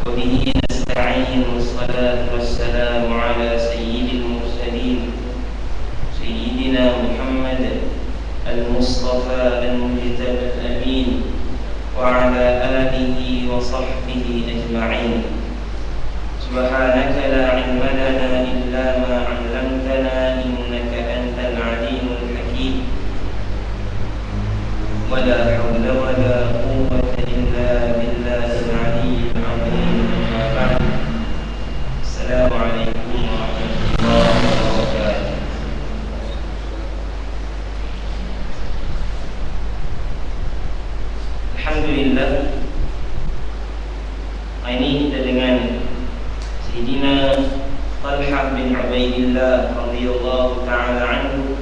وبه نستعين والصلاة والسلام على سيد المرسلين سيدنا محمد المصطفى المجتبى الأمين وعلى آله وصحبه أجمعين. سبحانك لا علم لنا إلا ما علمتنا إنك أنت العليم الحكيم ولا حول ولا قوة إلا بالله العلي العظيم. أما بعد، السلام عليكم ورحمة الله وبركاته. Alhamdulillah, hari ini kita dengan Sayyidina Talha bin Ubaidillah radhiyallahu ta'ala anhu,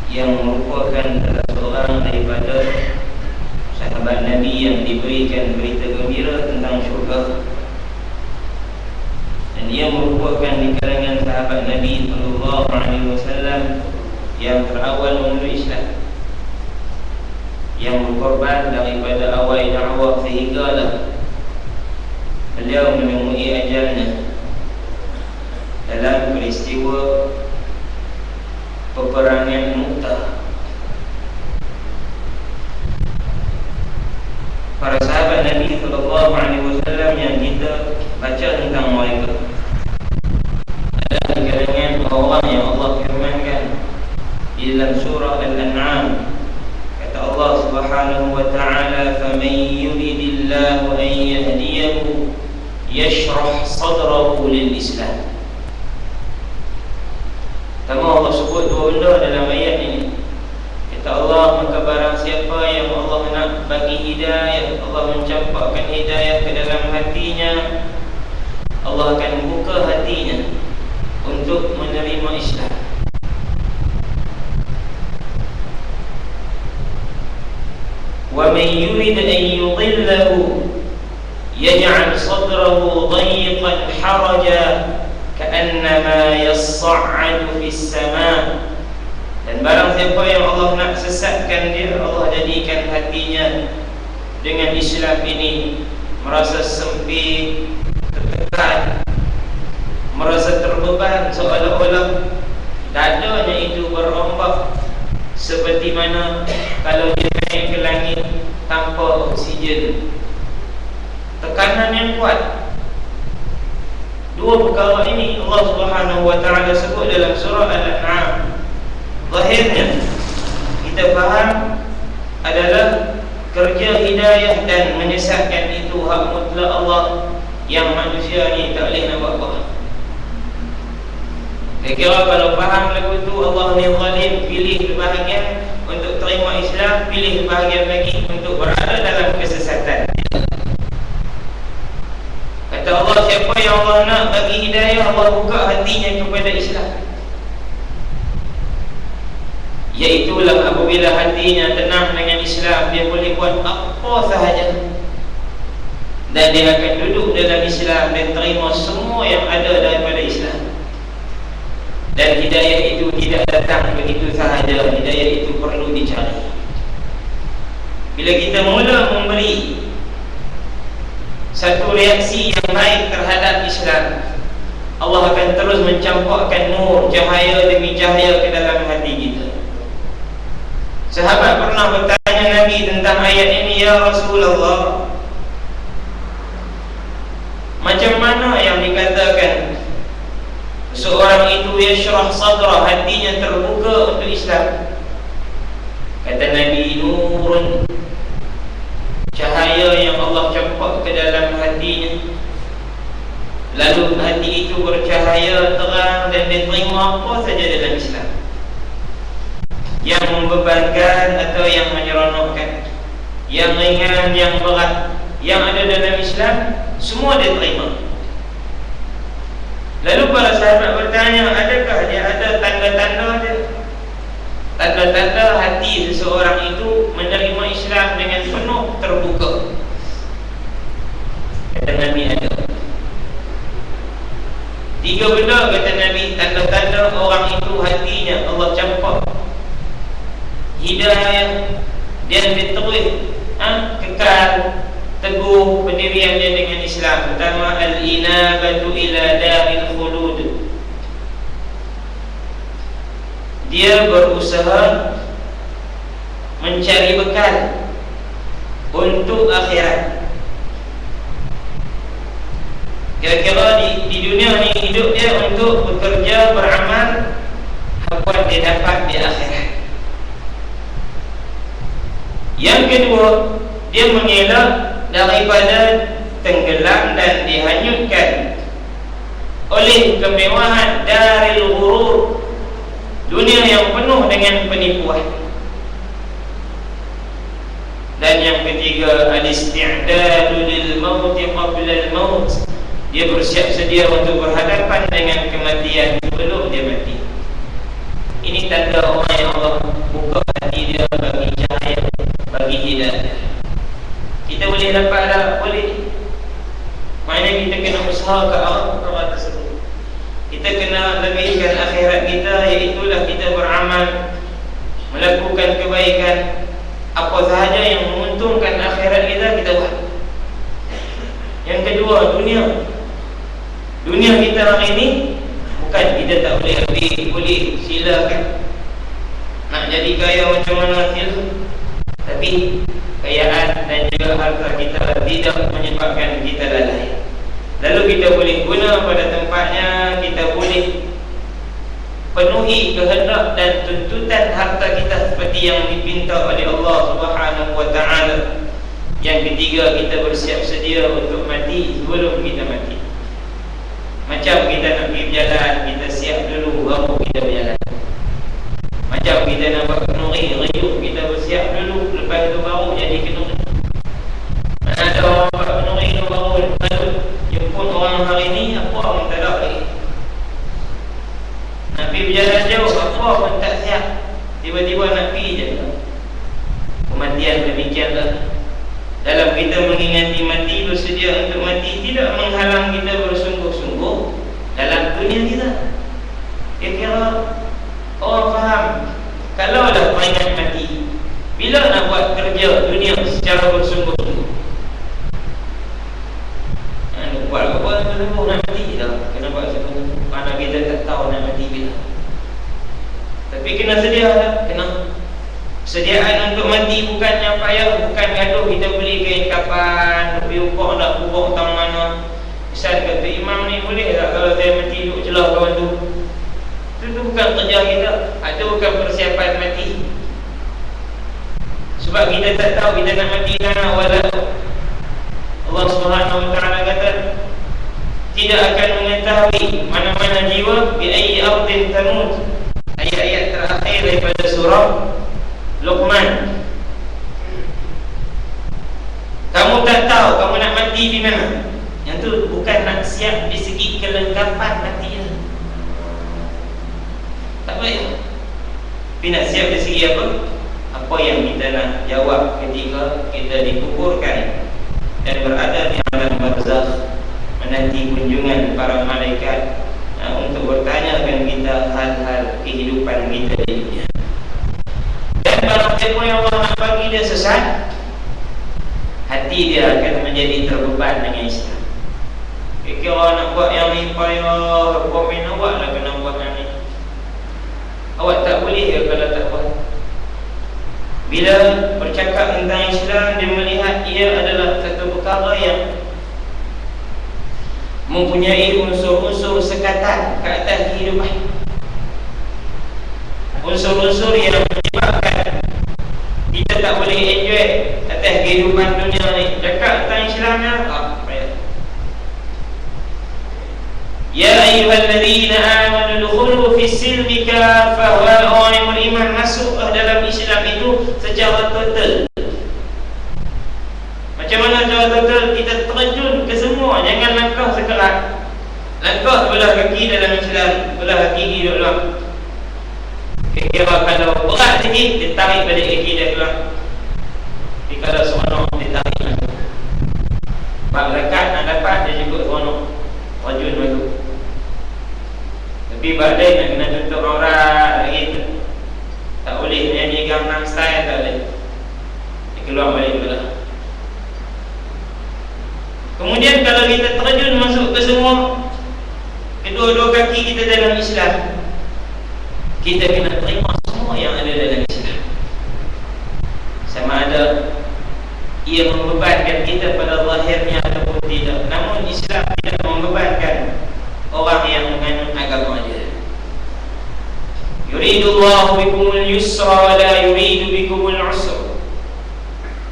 yang merupakan salah seorang daripada sahabat Nabi yang diberikan berita gembira tentang syurga, dan dia merupakan di kalangan sahabat Nabi sallallahu alaihi wasallam yang terawal memeluk Islam, yang berkorban daripada awal dakwah sehinggalah beliau menemui ajalnya dalam peristiwa peperangan Mu'tah. Para sahabat Nabi sallallahu alaihi wasallam yang kita baca tentang mereka adalah di kalangan orang yang Allah firmankan di dalam surah Al-An'am. Kata Allah Subhanahu wa ta'ala, "Faman yuridillahu an yahdiyahu yashrah sadrahu lil-Islam." Pertama, Allah sebut dua benda dalam ayat ini. Kata Allah, maka barang siapa yang Allah nak bagi hidayah, Allah mencampakkan hidayah ke dalam hatinya, Allah akan buka hatinya untuk menerima Islam. Wa man yurid an yudillahu yaj'al sadrahu dayiqan haraja ka'annama yas'adu fis sama'. Dan barang siapa yang Allah nak sesatkan dia, Allah jadikan hatinya dengan Islam ini merasa sempit, tertekan, merasa terbeban, seolah-olah dadanya itu berombak, seperti mana kalau dia naik ke langit tanpa oksigen. Tekanan yang kuat. Dua perkara ini Allah Subhanahu wa ta'ala sebut dalam surah Al-An'am. Zahirnya kita faham adalah kerja hidayah dan menyesatkan itu hak mutlak Allah, yang manusia ni tak boleh nak buat apa. Kira-kira kalau faham lagu itu, Allah ni zalim, pilih bahagian untuk terima Islam, pilih bahagian lagi untuk berada dalam kesesatan. Kata Allah, siapa yang Allah nak bagi hidayah, Allah buka hatinya kepada Islam. Iaitulah apabila hatinya tenang dengan Islam, dia boleh buat apa sahaja, dan dia akan duduk dalam Islam dan terima semua yang ada daripada Islam. Dan hidayah itu tidak datang begitu sahaja, hidayah itu perlu dicari. Bila kita mula memberi satu reaksi yang baik terhadap Islam, Allah akan terus mencampakkan nur, cahaya demi cahaya ke dalam hati kita. Sahabat pernah bertanya Nabi tentang ayat ini, "Ya Rasulullah, macam mana yang dikatakan seorang itu yashrah sadra, hatinya terbuka untuk Islam?" Kata Nabi, "Nurun, cahaya yang Allah campak ke dalam hatinya, lalu hati itu bercahaya terang dan dia terima apa saja dalam Islam, yang membebankan atau yang menyeronokkan, yang ringan, yang berat, yang ada dalam Islam, semua dia terima." Lalu para sahabat bertanya, adakah dia ada tanda-tanda dia, tanda-tanda hati seseorang itu menerima Islam dengan penuh terbuka? Kata Nabi, ada 3 benda. Kata Nabi, tanda-tanda orang itu hatinya Allah campak hidayah, dan dia terus kekal teguh pendirian dia dengan Islam. Pertama, al-inabatu ila daril khulud. Dia berusaha mencari bekal untuk akhirat. Kira-kira di dunia ni hidup dia untuk bekerja, beramal, apa dia dapat di akhirat. Yang kedua, dia mengelak daripada tenggelam dan dihanyutkan oleh kemewahan daril ghurur, dunia yang penuh dengan penipuan. Dan yang ketiga, al-isti'dadu lil maut qabla al-maut. Dia bersiap sedia untuk berhadapan dengan kematian sebelum dia mati. Ini tanda orang yang Allah buka hati dia bagi cahaya, bagi hidayah. Kita boleh dapat tak? Boleh. Maknanya kita kena usaha ke arah tersebut. Kita kena lebihkan akhirat kita, iaitulah kita beramal, melakukan kebaikan. Apa sahaja yang menguntungkan akhirat kita, kita buat. Yang kedua, dunia kita hari ini bukan kita tak boleh ambil, boleh silakan. Nak jadi kaya macam mana sila. Tapi kekayaan dan juga harta kita tidak menyebabkan kita lalai. Lalu kita boleh guna pada tempatnya. Kita boleh penuhi kehendak dan tuntutan harta kita seperti yang dipinta oleh Allah Subhanahu wa ta'ala. Yang ketiga, kita bersiap sedia untuk mati sebelum kita mati. Macam kita nak pergi berjalan, kita siap dulu baru kita berjalan. Macam kita nak buat kenuri, rejuk, kita bersiap dulu, lepas itu baru jadi kenuri. Mana ada orang buat kenuri itu baru lalu jemput orang hari ni, apa orang tak ada lagi. Nak pergi berjalan jauh, apa pun tak siap. Tiba-tiba nak pergi je. Kematian demikianlah. Dalam kita mengingati mati, bersedia untuk mati, tidak menghalang kita bersungguh-sungguh dalam dunia kita. Kira-kira orang faham, kalau dah ingat mati, bila nak buat kerja dunia secara bersungguh-sungguh? Nak buat apa? Nak mati dah. Kena buat sungguh-sungguh. Kerana kita tak tahu nak mati bila. Tapi kena sedia tak? Kena. Sediaan untuk mati bukannya payah, bukan gaduh kita beli kain kapan, pergi ukur nak ukur tang mana. Misal kata imam ni, boleh tak kalau saya mati duduk celah kawan tu? Itu bukan kerja kita. Itu bukan persiapan mati. Sebab kita tak tahu kita nak mati kerana wala. Allah Subhanahu wa ta'ala kata, tidak akan mengetahui mana-mana jiwa bi ayyi ardin tamut. Ayat-ayat terakhir daripada surah Luqman. Kamu tak tahu kamu nak mati di mana. Yang tu bukan nak siap di segi kelengkapan matinya. Tak baik. Tapi nak siap di segi apa? Apa yang kita nak jawab ketika kita dikuburkan dan berada di alam barzakh, menanti kunjungan para malaikat untuk bertanyakan kita hal-hal kehidupan kita di dunia. Dan barang siapa yang Allah nak bagi dia sesat, hati dia akan menjadi terbeban dengan Islam. Kira nak buat yang ni payah, komen awak lah kena buat yang ni. Awak tak boleh ke kalau tak buat. Bila bercakap tentang Islam, dia melihat ia adalah satu perkara yang mempunyai unsur-unsur sekatan ke atas kehidupan. Unsur-unsur yang menyebabkan kita tak boleh enjoy atas kehidupan dunia ni. Cakap tentang Islamnya, payah. Ya ayyuhalladzina amanu dukhulu fis silmi kaffah. Wahai orang yang beriman, masuklah dalam Islam itu secara total. Macam mana secara total? Kita terjun ke semua. Jangan langkah sekerat. Langkah belah kaki dalam Islam, belah kaki hidup dalam. Kira kalau berat sikit, dia tarik balik kaki dia keluar. Tapi kalau seronok, dia tarik masuk. Bak lekat nak dapat, dia cukup seronok rajun masuk. Tapi bak lain nak kena tutup aurat lagi. Tak boleh nyanyi Gangnam Style, tak boleh. Dia keluar balik belah. Kemudian kalau kita terjun masuk ke semua kedua-dua kaki kita dalam Islam, kita kena terima semua yang ada dalam Islam. Sama ada ia membebankan kita pada zahirnya ataupun tidak. Namun Islam tidak membebankan orang yang menganut agama dia. Yuridullahu bikumul yusra wa la yuridu bikumul usra.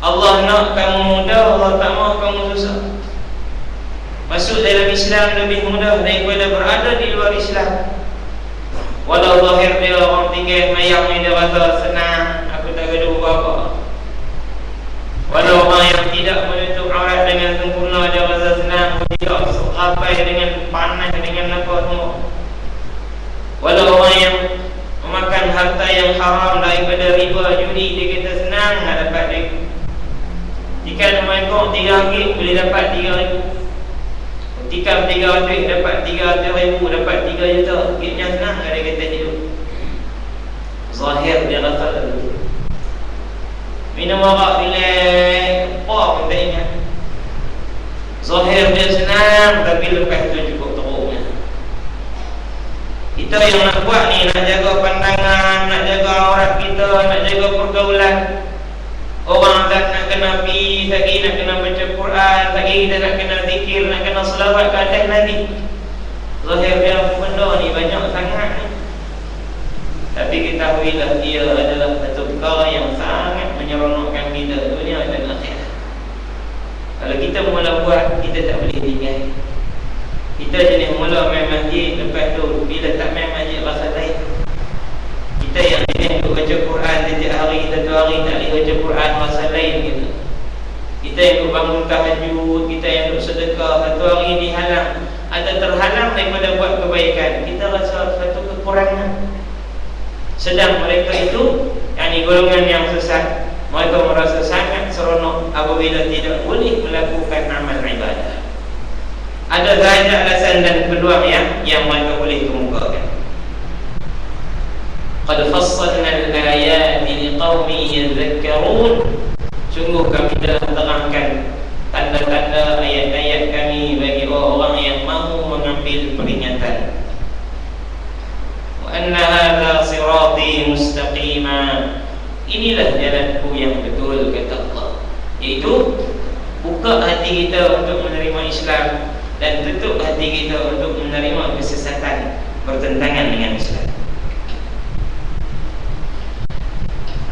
Allah nak kamu mudah, Allah tak mahu kamu susah. Masuk dalam Islam lebih mudah daripada berada di luar Islam. Walau zahir dia orang tinggal mayang ni dia rasa senang, aku tak gaduh apa-apa. Walau orang yang tidak menutup aurat dengan sempurna dia rasa senang, aku tidak rapai dengan panas dengan apa semua. Walau orang yang memakan harta yang haram daripada riba judi, dia kata senang nak dapat duit. Jika mereka RM3 boleh dapat RM3,000, tikam 300 dapat 300,000, dapat 3 juta. Dia senang ada kata hidup. Zahir dia rasa betul. Minum arak relax, apa pun tak ingat. Zahir dia senang, tapi lepas tu cukup teruknya. Kita yang nak buat ni, nak jaga pandangan, nak jaga aurat kita, nak jaga pergaulan. Orang tak nak kena pi, lagi nak kena baca Quran, lagi kita nak kena zikir, nak kena selawat ke atas Nabi. Zahir dia benda ni banyak sangat ni. Tapi ketahuilah dia adalah satu perkara yang sangat menyeronokkan kita dunia dan akhirat. Kalau kita mula buat, kita tak boleh tinggal. Kita jenis mula main masjid, lepas tu bila tak main masjid rasa lain. Kita yang jenis duk baca Quran setiap hari, satu hari tak boleh baca Quran rasa lain gitu. Kita yang duk bangun tahajud, kita yang duk sedekah, satu hari dihalang, ada terhalang daripada buat kebaikan, kita rasa satu kekurangan. Sedang mereka itu, yakni golongan yang sesat, mereka merasa sangat seronok apabila tidak boleh melakukan amal ibadah. Ada banyak alasan dan peluang yang mereka boleh kemukakan. Qad fassalna al-ayati liqaumin yadhakkarun. Sungguh kami telah terangkan tanda-tanda ayat-ayat kami bagi orang yang mahu mengambil peringatan. Wa anna hadha sirati mustaqima. Inilah jalanku yang betul, kata Allah. Iaitu buka hati kita untuk menerima Islam dan tutup hati kita untuk menerima kesesatan bertentangan dengan Islam.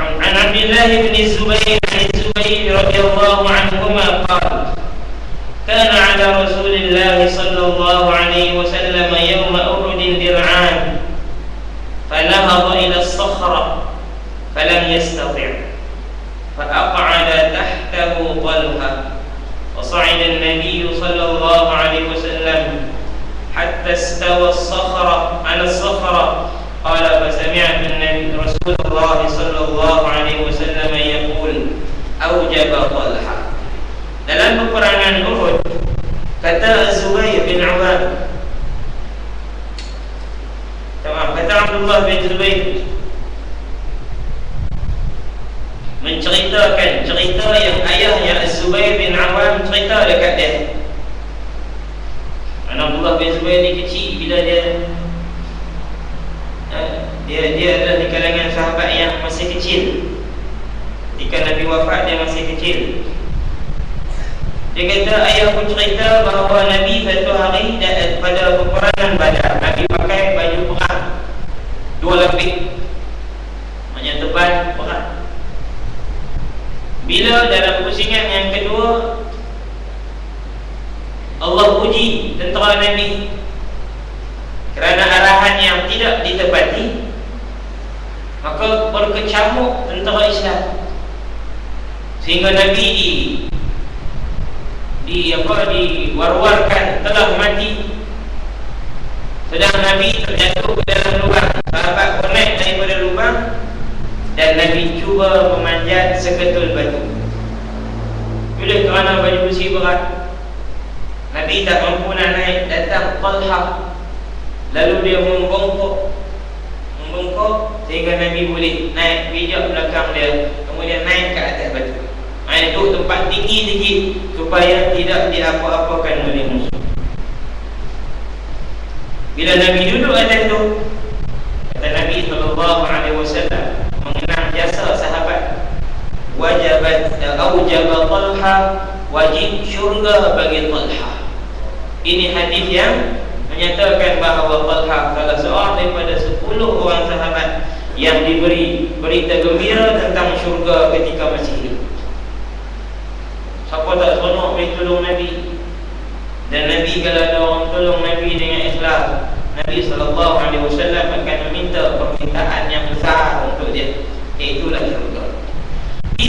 An Abdullah bin Zubair radhiyallahu anhuma qala kana ala Rasulillah sallallahu alaihi wasallam yawma Uhud dir'an fanahadha ila as-sakhra falam yastati' faqa'ada tahtahu Talha وصعد النبي صلى الله عليه وسلم حتى استوى على الصخرة قال فسمعت النبي رسول الله صلى الله عليه وسلم يقول أوجب طلحة. Dalam peperangan Uhud, kata Zubair bin Awam, kata Abdullah bin Zubair menceritakan cerita yang ayahnya Az-Zubair bin Awam cerita dekat dia. Abdullah bin Zubair ni kecil bila dia adalah di kalangan sahabat yang masih kecil. Ketika Nabi wafat dia masih kecil. Dia kata ayahku cerita bahawa Nabi satu hari pada peperangan Badar, Nabi pakai baju perang 2 lapis, maknanya tebal perang. Bila dalam pusingan yang kedua Allah uji tentera Nabi kerana arahan yang tidak ditepati, maka berkecamuk tentera Islam sehingga Nabi diwar-warkan telah mati. Sedang Nabi terjatuh ke dalam lubang, sahabat naik daripada lubang dan Nabi cuba memanjat seketul batu. Bila kerana baju besi berat, Nabi tak mampu nak naik, datang Talha. Lalu dia membongkok sehingga Nabi boleh naik pijak belakang dia, kemudian naik ke atas batu. Duduk tempat tinggi sikit supaya tidak diapa-apakan oleh musuh. Bila Nabi duduk atas itu, kata Nabi SAW mengenang jasa sahabat, aujaba Talha, wajib syurga bagi Talha. Ini hadis yang menyatakan bahawa Talha salah seorang daripada 10 orang sahabat yang diberi berita gembira tentang syurga ketika masih hidup. Siapa tak seronok boleh tolong Nabi. Dan Nabi kalau ada orang tolong Nabi dengan ikhlas, Nabi SAW akan meminta permintaan yang besar untuk dia, iaitulah syurga.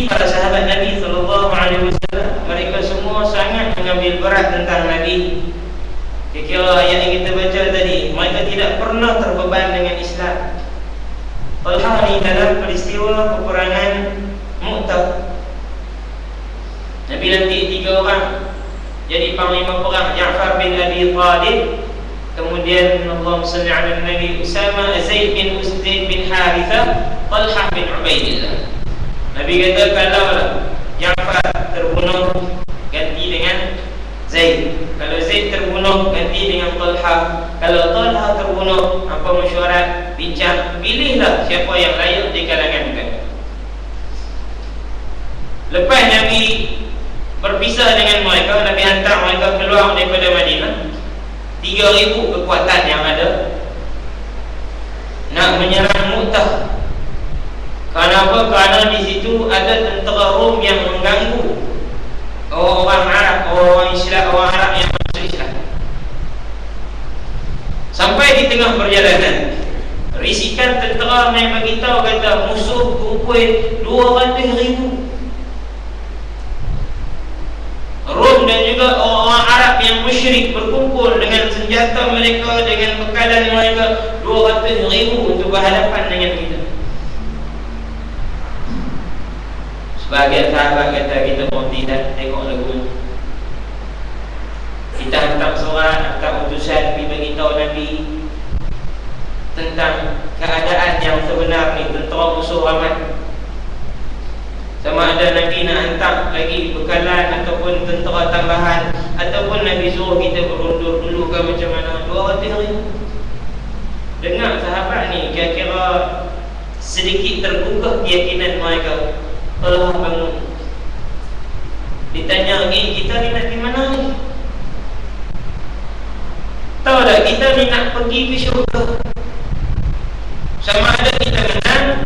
Para sahabat Nabi SAW, mereka semua sangat mengambil berat tentang Nabi. Kira-kira ayat yang kita baca tadi, mereka tidak pernah terbeban dengan Islam. Talha ni dalam peristiwa peperangan Mu'tah, Nabi lantik 3 orang jadi panglima perang, Ja'far bin Abi Talib, kemudian Allahumma salli ala Nabi Usama, Zaid bin Harithah, Talha bin Ubaidillah. Nabi kata kalau Ja'far terbunuh ganti dengan Zaid, kalau Zaid terbunuh ganti dengan Talha, kalau Talha terbunuh apa mesyuarat bincang, pilihlah siapa yang layak di kalangan kita. Lepas Nabi berpisah dengan mereka, Nabi hantar mereka keluar daripada Madinah. 3,000 kekuatan yang ada nak menyerang Mu'tah. Kenapa? Kerana di situ ada tentera Rom yang mengganggu orang Arab, orang Islam, orang Arab yang masuk Islam. Sampai di tengah perjalanan, risikan tentera yang beritahu kata musuh berkumpul 200,000. Rom dan juga orang Arab yang musyrik berkumpul dengan senjata mereka, dengan bekalan mereka, 200,000 untuk berhadapan dengan kita. Sebagian sahabat kata kita pun tidak tengok lagu. Kita hantar surat, hantar utusan pergi beritahu Nabi tentang keadaan yang sebenar ni, tentera musuh ramai. Sama ada Nabi nak hantar lagi bekalan ataupun tentera tambahan, ataupun Nabi suruh kita berundur dulu ke macam mana. 200,000. Dengar sahabat ni, kira-kira sedikit tergugah keyakinan mereka. Telah bangun. Ditanya lagi, kita ni nak di mana ni? Tahu tak, kita ni nak pergi ke syurga. Sama ada kita menang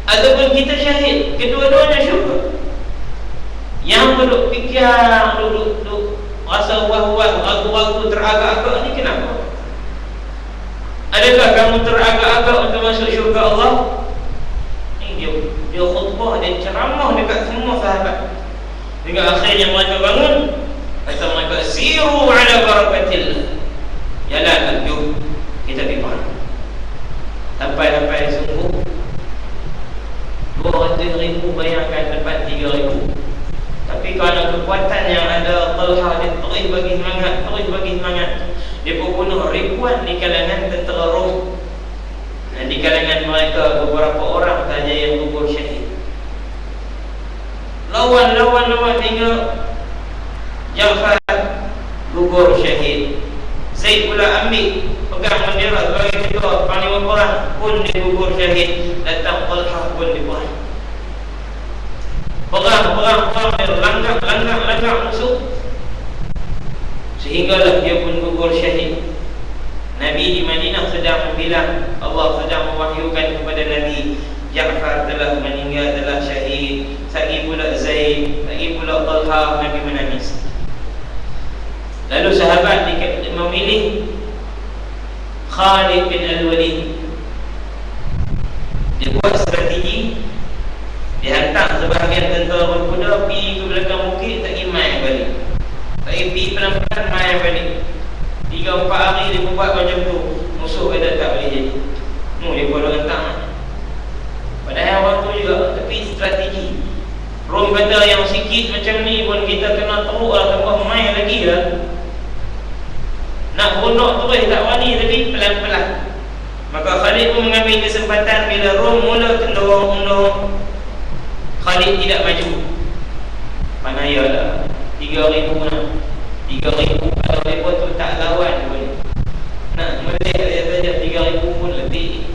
ataupun kita syahid, kedua-duanya syurga. Yang duduk fikir, duduk rasa wah-wah, ragu-ragu, teragak-agak ni kenapa? Adakah kamu teragak-agak untuk masuk syurga Allah? Ni dia khutbah, dia ceramah dekat semua sahabat. Hingga akhirnya mereka bangun, kata mereka, siru ala barakatillah. Jalan, jom kita pergi perang. Sampai sungguh 200,000, bayangkan depan 3,000. Tapi kerana kekuatan yang ada, Talha dia terus bagi semangat. Dia berbunuh ribuan di kalangan tentera Rom. Dan di kalangan mereka beberapa orang saja yang gugur syahid. Lawan hingga Ja'far gugur syahid. Zaid pula ambil pegang bendera sebagai ketua panglima perang, pun dia gugur syahid. Datang Talha pun dibuat. Perang langgar musuh, sehinggalah dia pun gugur syahid. Nabi di Madinah sedang bilang, Allah sedang mewahyukan kepada Nabi, Ja'far telah meninggal, telah syahid. Lagi pula Zaid, lagi pula Talha. Nabi menangis. Lalu sahabat memilih Khalid bin Al-Walid. Dia buat strategi, dia hantar sebahagian tentera berkuda pergi ke belakang bukit, tak imai balik. Tak pergi pelan-pelan, mai balik. 3-4 hari dia buat macam tu. Musuh kata tak boleh jadi. Dia buat hantar. Padahal orang tu juga, tapi strategi. Rom kata yang sikit macam ni pun kita kena teruk lah, tambah mai lagi lah. Nak bunuh terus tak wani, tapi pelan-pelan. Maka Khalid pun mengambil kesempatan bila Rom mula tendorong, Khalid tidak maju. Panayalah 3,000 nak 3,000 kalau mereka tu tak lawan pun nak melek dia saja 3,000 pun lebih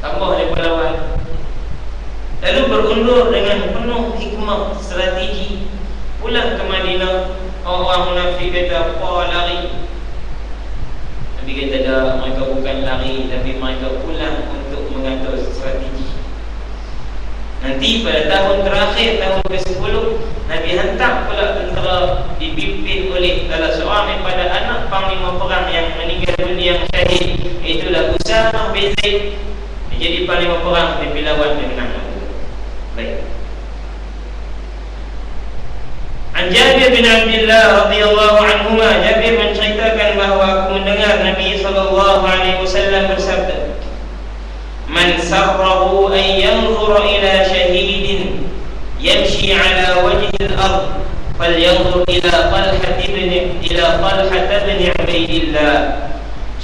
tambah mereka lawan. Lalu berundur dengan penuh hikmah strategi pulang ke Madinah. Orang munafik kata apa lari, Nabi kata dah, mereka bukan lari tapi mereka pulang untuk mengatur strategi. Nanti pada tahun terakhir, tahun ke-10, Nabi hantar pula tentera dipimpin oleh salah seorang daripada anak panglima perang yang meninggal dunia yang syahid, itulah Usamah bin Zaid. Dia jadi panglima perang, dia pergi lawan, dia menang. Baik. An Jabir bin Abdullah radhiyallahu anhuma, Jabir menceritakan bahawa aku mendengar Nabi sallallahu alaihi wasallam bersabda, "Man sarrahu an yanzura ila shahidin yamshi ala wajhi al-ard falyanzur ila Talhah bin Ubaidillah."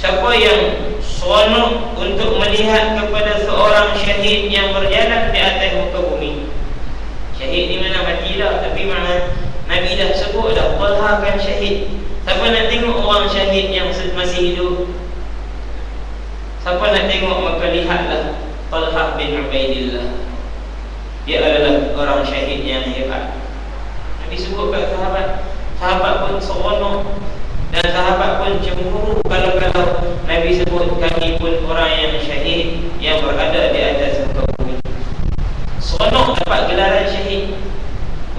Siapa yang seronok untuk melihat kepada seorang syahid yang berjalan di atas muka bumi. Syahid di mana matilah, tapi mana Nabi dah sebut dah Talhah kan syahid. Siapa nak tengok orang syahid yang masih hidup? Siapa nak tengok, maka lihatlah Talhah bin Ubaidillah. Dia adalah orang syahid yang hebat. Nabi sebut kat sahabat, sahabat pun seronok dan sahabat pun cemburu kalau Nabi sebut kami pun orang yang syahid yang berada di atas muka bumi. Seronok dapat gelaran syahid.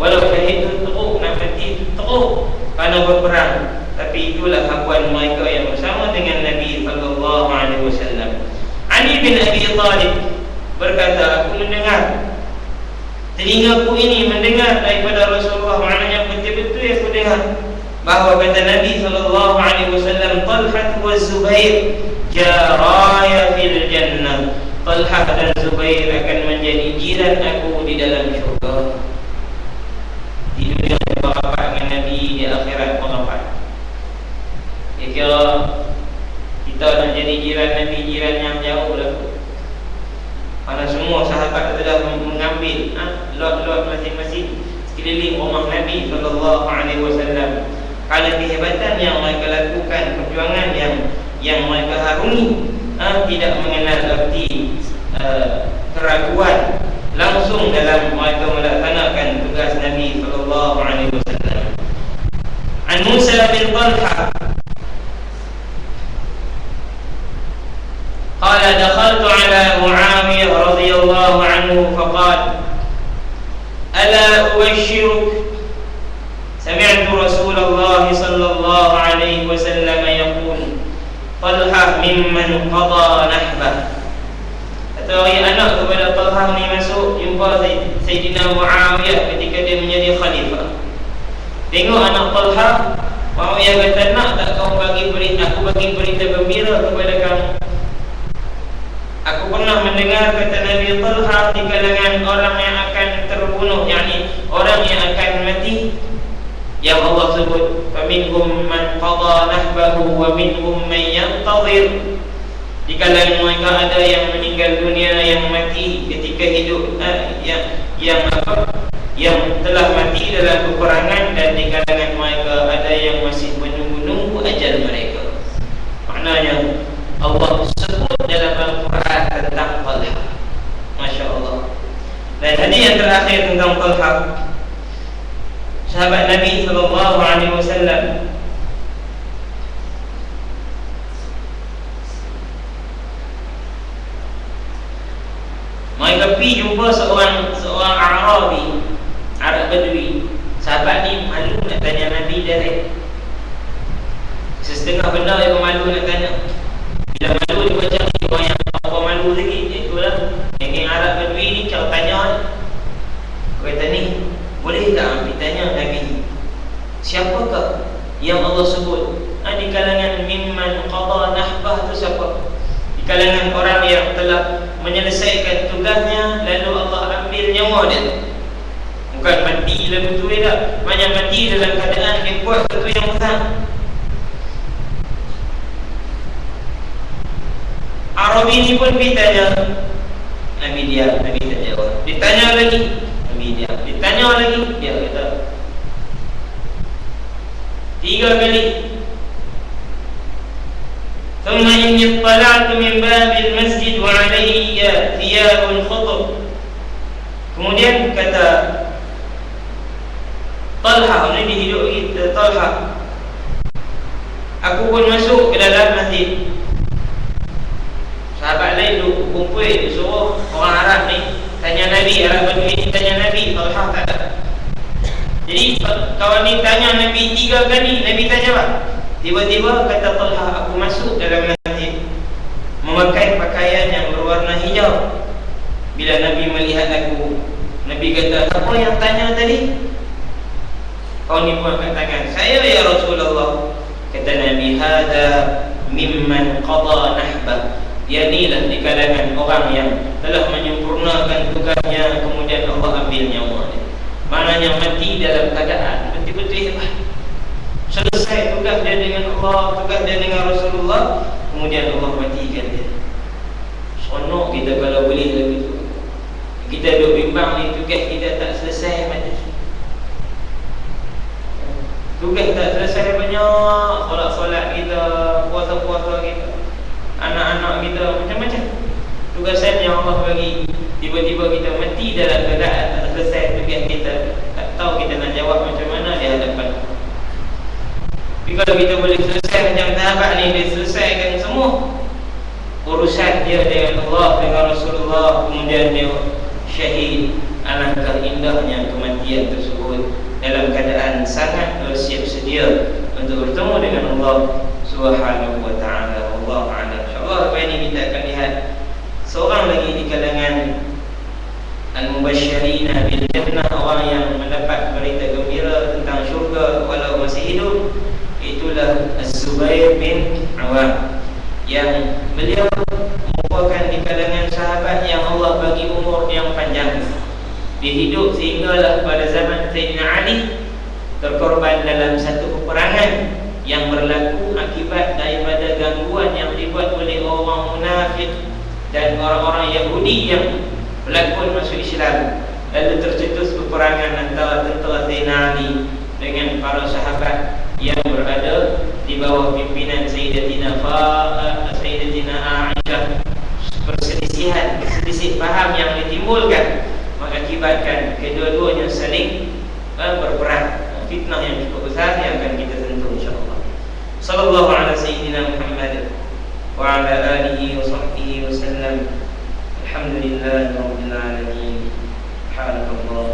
Walau syahid itu teruk, nak mati teruk kerana berperang, tapi itulah hakuan mereka yang bersama dengan Nabi sallallahu alaihi wasallam. Ali bin Abi Thalib berkata, aku mendengar, telingaku ini mendengar daripada Rasulullah, maknanya betul-betul aku dengar bahawa kata Nabi sallallahu alaihi wasallam, Talhah wa Zubair jaraya fil jannah. Talhah dan Zubair akan menjadi jiran aku di dalam syurga. Di dunia berrapat dengan Nabi, di akhirat berrapat. Kira kita nak jadi jiran Nabi, jiran yang jauh lah. Karena semua sahabat telah mengambil lot-lot masing-masing sekeliling rumah Nabi sallallahu alaihi wasallam. Kerana kehebatan yang mereka lakukan, perjuangan yang mereka harungi, tidak mengenal arti keraguan, langsung dalam mereka melaksanakan tugas Nabi sallallahu alaihi wasallam. An Musa bin Talha qala dakhaltu ala Muawiyah radhiyallahu anhu faqala ala ubashshiruk sami'tu Rasulullah sallallahu alaihi wasallam yaqul Talha mimman qada nahbah. Kata orang anak kepada Talha ni masuk jumpa Sayyidina Muawiyah ketika dia menjadi khalifah. Tengok anak Talha, Muawiyah kata, nak tak kau bagi berita, aku bagi berita gembira kepada kamu. Aku pernah mendengar kata Nabi Talha di kalangan orang yang akan terbunuh, yakni orang yang akan mati, yang Allah sebut faminhum man qada nahbahu wa minhum man yantazir. Di kalangan mereka ada yang meninggal dunia, yang mati ketika hidup, yang telah mati dalam peperangan, dan di kalangan mereka ada yang masih menunggu ajal mereka. Maknanya Allah sebut dalam Al-Quran tentang Talha. Masya Allah. Dan hadis yang terakhir tentang Talha, sahabat Nabi sallallahu alaihi wasallam mereka pergi jumpa seorang Arabi, Arab Badui. Sahabat ni malu nak tanya Nabi direct. Setengah benda yang malu nak tanya. Bila malu dia macam ni, orang yang apa malu lagi. Itulah yang Arab Badui ni kalau tanya, kata ni, boleh tak ambil tanya Nabi, siapakah yang Allah sebut di kalangan mimman qada nahbah tu siapa? Di kalangan orang yang telah menyelesaikan tugasnya lalu Allah ambil nyawa dia. Bukan mati dalam betul tak, banyak mati dalam keadaan dia buat sesuatu yang besar. Arabi ni pun pergi tanya Nabi, dia Nabi tak jawab. Ditanya lagi, Nabi dia. Ditanya lagi, dia kata 3 kali. ثم إني اطلعت من باب المسجد وعلي ثياب خضر. Kemudian kata Talha, ini di hidup kita Talha, aku pun masuk ke dalam masjid. Sahabat lain duk kumpul, suruh orang Arab ni tanya Nabi, Arab Badui ni tanya Nabi, Talha tak ada. Jadi kawan ni tanya Nabi 3 kali, Nabi tak jawab. Tiba-tiba kata Talha, aku masuk dalam masjid memakai pakaian yang berwarna hijau. Bila Nabi melihat aku, Nabi kata, apa yang tanya tadi? Kawan ni pun angkat tangan, saya ya Rasulullah. Kata Nabi, hada mimman qada nahbah. Dia inilah di kalangan orang yang telah menyempurnakan tugasnya, kemudian Allah ambil nyawa dia. Maknanya mati dalam keadaan betul-betul hebat. Selesai tugas dia dengan Allah, tugas dia dengan Rasulullah, kemudian Allah matikan dia. Sonok kita kalau boleh begitu. Kita duduk bimbang ni, tugas kita tak selesai mati. Tugas tak selesai banyak, solat-solat kita, puasa-puasa kita, anak-anak kita, macam-macam tugasan yang Allah bagi. Tiba-tiba kita mati dalam keadaan tak selesai tugas kita, tak tahu kita nak jawab macam mana di hadapan. Tapi kalau kita boleh selesai macam sahabat ni, dia selesaikan semua urusan dia dengan Allah, dengan Rasulullah, kemudian dia syahid. Alangkah indahnya kematian tersebut dalam keadaan sangat bersiap sedia untuk bertemu dengan Allah Subhanahu wa ta'ala. Allah a'lam. InsyaAllah apa ini kita akan lihat seorang lagi di kalangan al-mubasysyirina bil jannah, orang yang mendapat berita gembira tentang syurga walau masih hidup. Itulah Az-Zubair bin Awam, yang beliau merupakan di kalangan sahabat yang Allah bagi umur yang panjang. Dia hidup sehinggalah pada zaman Sayyidina Ali terkorban dalam satu peperangan yang berlaku akibat daripada gangguan yang dibuat oleh orang munafik dan orang-orang Yahudi yang berlakon masuk Islam. Lalu tercetus peperangan antara tentera Sayyidina Ali dengan para sahabat yang berada di bawah pimpinan Sayyidatina Aisyah. Perselisihan faham yang ditimbulkan mengakibatkan kedua-duanya saling berperang. Fitnah yang cukup besar yang akan kita sentuh insyaAllah. Sallallahu ala Sayyidina Muhammad wa ala alihi wa sahbihi wa sallam. Alhamdulillah Rabbil Alamin.